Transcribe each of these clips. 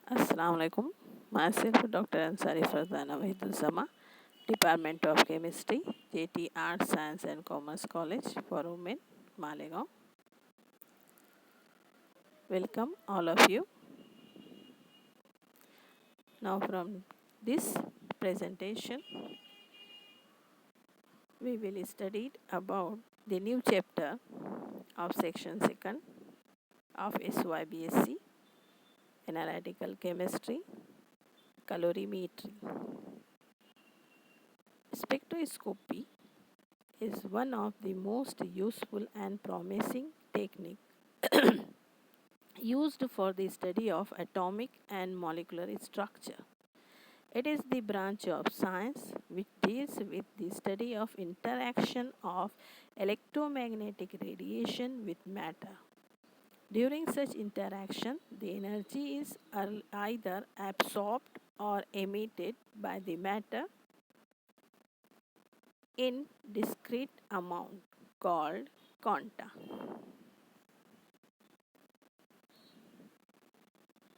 Assalamu alaikum. Myself Dr. Ansari Farzana Department of Chemistry, J.T. Arts, Science and Commerce College for Women, Malegaon. Welcome all of you. Now from this presentation, we will study about the new chapter of section 2nd of SYBSc, Analytical Chemistry, Calorimetry. Spectroscopy is one of the most useful and promising techniques used for the study of atomic and molecular structure. It is the branch of science which deals with the study of interaction of electromagnetic radiation with matter. During such interaction, the energy is either absorbed or emitted by the matter in discrete amount called quanta.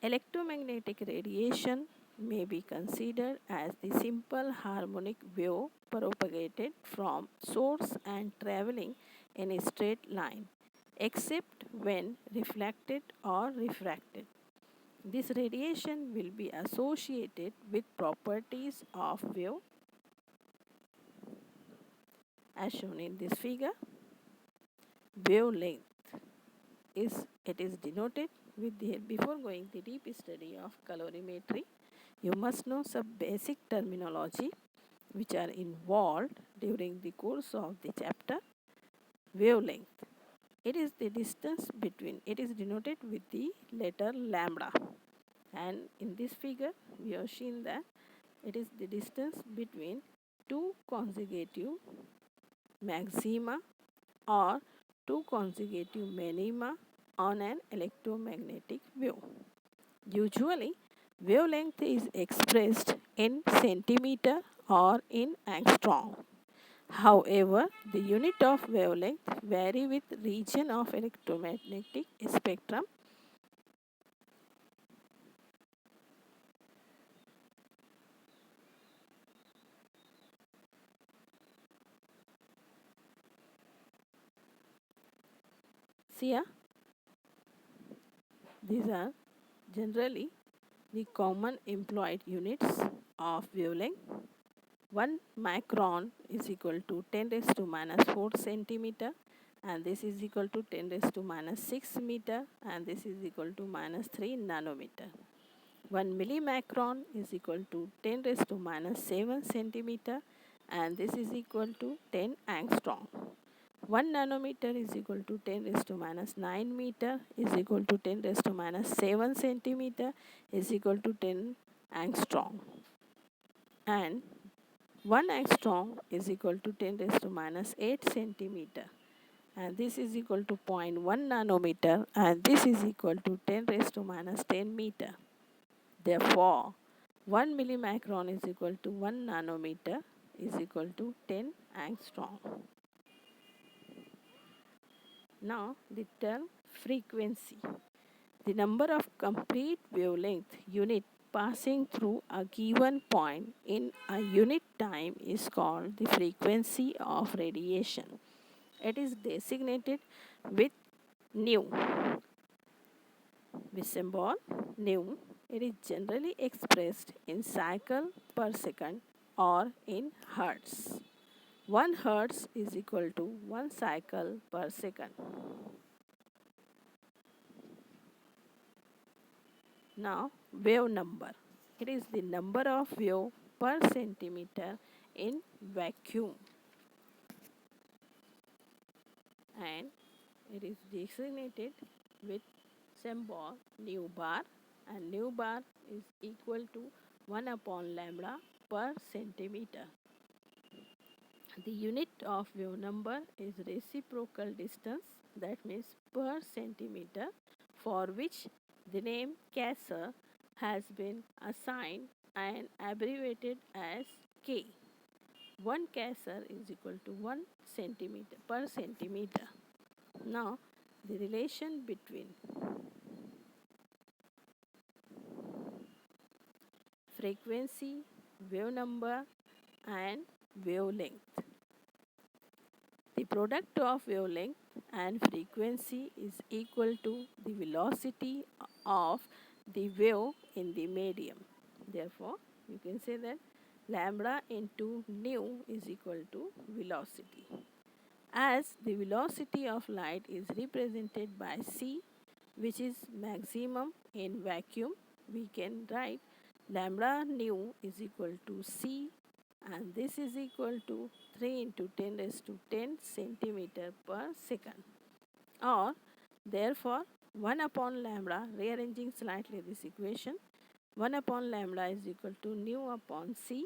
Electromagnetic radiation may be considered as the simple harmonic wave propagated from source and traveling in a straight line, except when reflected or refracted. This radiation will be associated with properties of wave as shown in this figure. Wavelength is denoted with the before going the deep study of colorimetry. You must know some basic terminology which are involved during the course of the chapter. Wavelength. It is the distance between, it is denoted with the letter lambda. And in this figure, we have seen that it is the distance between two consecutive maxima or two consecutive minima on an electromagnetic wave. Usually, wavelength is expressed in centimeter or in angstrom. However, the unit of wavelength vary with region of electromagnetic spectrum. See here, these are generally the common employed units of wavelength. 1 micron is equal to 10 raised to minus 4 centimeter, and this is equal to 10 raised to minus 6 meter, and this is equal to minus 3 nanometer. 1 millimicron is equal to 10 raised to minus 7 centimeter, and this is equal to 10 angstrom. 1 nanometer is equal to 10 raised to minus 9 meter is equal to 10 raised to minus 7 centimeter is equal to 10 angstrom. And 1 angstrom is equal to 10 raised to minus 8 centimeter, and this is equal to 0.1 nanometer, and this is equal to 10 raised to minus 10 meter. Therefore, 1 millimicron is equal to 1 nanometer is equal to 10 angstrom. Now, the term frequency. The number of complete wavelength unit passing through a given point in a unit time is called the frequency of radiation. It is designated with nu, with symbol nu. It is generally expressed in cycle per second or in hertz. 1 hertz is equal to 1 cycle per second. Now, wave number. It is the number of wave per centimeter in vacuum, and it is designated with symbol nu bar, and nu bar is equal to 1 upon lambda per centimeter. The unit of wave number is reciprocal distance, that means per centimeter, for which the name Kaiser has been assigned and abbreviated as K. 1 Kaiser is equal to 1 centimeter per centimeter. Now, the relation between frequency, wave number, and wavelength. The product of wavelength and frequency is equal to the velocity of the wave in the medium. Therefore, you can say that lambda into nu is equal to velocity. As the velocity of light is represented by c, which is maximum in vacuum, we can write lambda nu is equal to c, and this is equal to 3 into 10 raised to 10 centimeter per second. Or therefore 1 upon lambda, rearranging slightly this equation, 1 upon lambda is equal to nu upon c,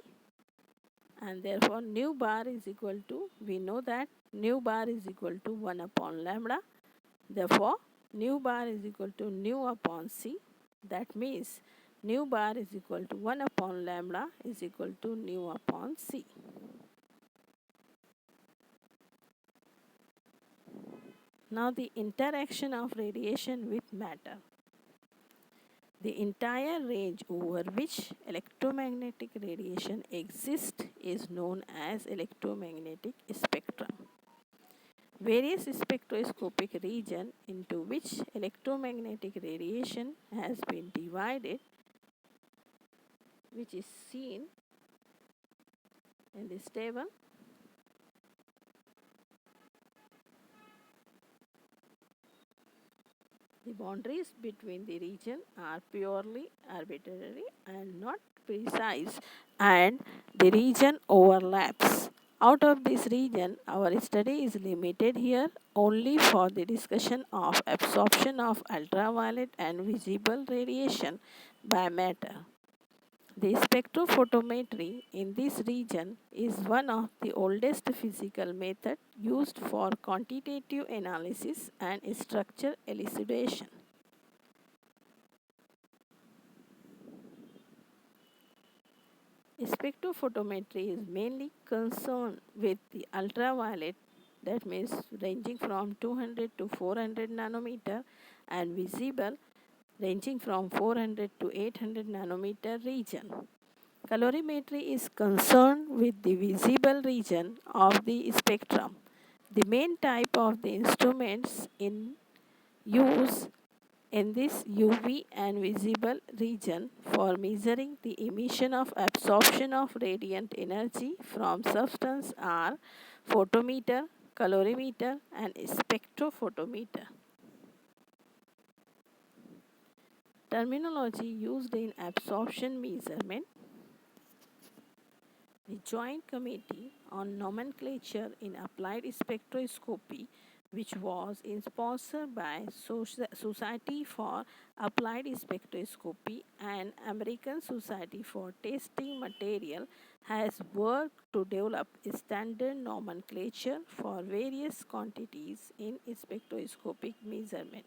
and therefore nu bar is equal to, we know that nu bar is equal to 1 upon lambda. Therefore, nu bar is equal to nu upon c. That means nu bar is equal to 1 upon lambda is equal to nu upon c. Now the interaction of radiation with matter. The entire range over which electromagnetic radiation exists is known as electromagnetic spectrum. Various spectroscopic regions into which electromagnetic radiation has been divided, which is seen in this table. The boundaries between the region are purely arbitrary and not precise, and the region overlaps. Out of this region, our study is limited here only for the discussion of absorption of ultraviolet and visible radiation by matter. The spectrophotometry in this region is one of the oldest physical methods used for quantitative analysis and structure elucidation. Spectrophotometry is mainly concerned with the ultraviolet, that means ranging from 200 to 400 nanometer, and visible ranging from 400 to 800 nanometer region. Colorimetry is concerned with the visible region of the spectrum. The main type of the instruments in use in this UV and visible region for measuring the emission of absorption of radiant energy from substance are photometer, colorimeter, and spectrophotometer. Terminology used in absorption measurement. The Joint Committee on Nomenclature in Applied Spectroscopy, which was sponsored by Society for Applied Spectroscopy and American Society for Testing Material, has worked to develop a standard nomenclature for various quantities in spectroscopic measurement.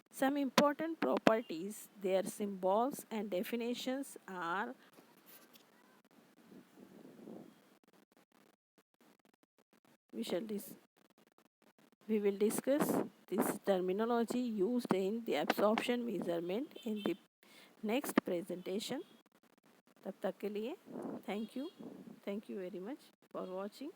Some important properties, their symbols and definitions are. We will discuss this terminology used in the absorption measurement in the next presentation. तब तक के लिए thank you very much for watching.